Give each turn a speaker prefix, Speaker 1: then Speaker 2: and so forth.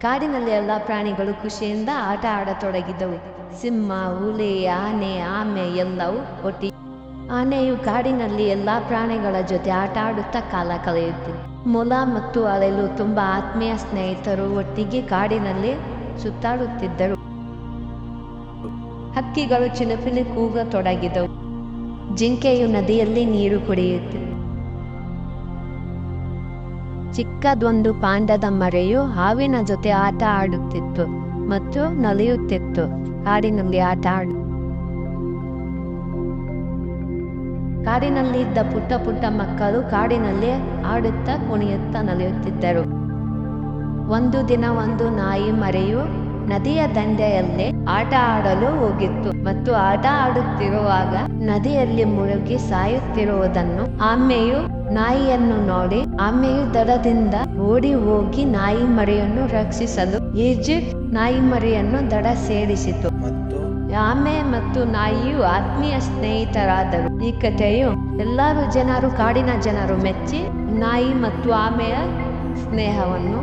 Speaker 1: ಕಾಡಿನಲ್ಲಿ ಎಲ್ಲ ಪ್ರಾಣಿಗಳು ಖುಷಿಯಿಂದ ಆಟ ಆಡತೊಡಗಿದವು. ಸಿಂಹ, ಹುಲಿ, ಆನೆ, ಆಮೆ ಎಲ್ಲವೂ ಒಟ್ಟಿಗೆ. ಆನೆಯು ಕಾಡಿನಲ್ಲಿ ಎಲ್ಲ ಪ್ರಾಣಿಗಳ ಜೊತೆ ಆಟ ಆಡುತ್ತಾ ಕಾಲ ಕಳೆಯುತ್ತಿತ್ತು. ಮೊಲ ಮತ್ತು ಅಳಿಲು ತುಂಬ ಆತ್ಮೀಯ ಸ್ನೇಹಿತರು ಒಟ್ಟಿಗೆ ಕಾಡಿನಲ್ಲಿ ಸುತ್ತಾಡುತ್ತಿದ್ದರು. ಹಕ್ಕಿಗಳು ಚಿಲಿಪಿಲಿ ಕೂಗತೊಡಗಿದವು. ಜಿಂಕೆಯು ನದಿಯಲ್ಲಿ ನೀರು ಕುಡಿಯುತ್ತಿತ್ತು. ಚಿಕ್ಕದೊಂದು ಪಾಂಡದ ಮರೆಯು ಹಾವಿನ ಜೊತೆ ಆಟ ಆಡುತ್ತಿತ್ತು ಮತ್ತು ನಲಿಯುತ್ತಿತ್ತು. ಕಾಡಿನಲ್ಲಿ ಆಟ ಕಾಡಿನಲ್ಲಿದ್ದ ಪುಟ್ಟ ಪುಟ್ಟ ಮಕ್ಕಳು ಕಾಡಿನಲ್ಲಿ ಆಡುತ್ತಾ ಕುಣಿಯುತ್ತಾ ನಲಿಯುತ್ತಿದ್ದರು. ಒಂದು ದಿನ ಒಂದು ನಾಯಿ ಮರೆಯು ನದಿಯ ದಂಡೆಯಲ್ಲಿ ಆಟ ಆಡಲು ಹೋಗಿತ್ತು ಮತ್ತು ಆಟ ಆಡುತ್ತಿರುವಾಗ ನದಿಯಲ್ಲಿ ಮುಳುಗಿ ಸಾಯುತ್ತಿರುವುದನ್ನು ಆಮೆಯು ನಾಯಿಯನ್ನು ನೋಡಿ ಆಮೆಯು ದಡದಿಂದ ಓಡಿ ಹೋಗಿ ನಾಯಿ ಮರಿಯನ್ನು ರಕ್ಷಿಸಲು ಈಜಿ ನಾಯಿ ಮರಿಯನ್ನು ದಡ ಸೇರಿಸಿತು. ಆಮೆ ಮತ್ತು ನಾಯಿಯು ಆತ್ಮೀಯ ಸ್ನೇಹಿತರಾದರು. ಈ ಕಥೆಯು ಕಾಡಿನ ಜನರು ಮೆಚ್ಚಿ ನಾಯಿ ಮತ್ತು ಆಮೆಯ ಸ್ನೇಹವನ್ನು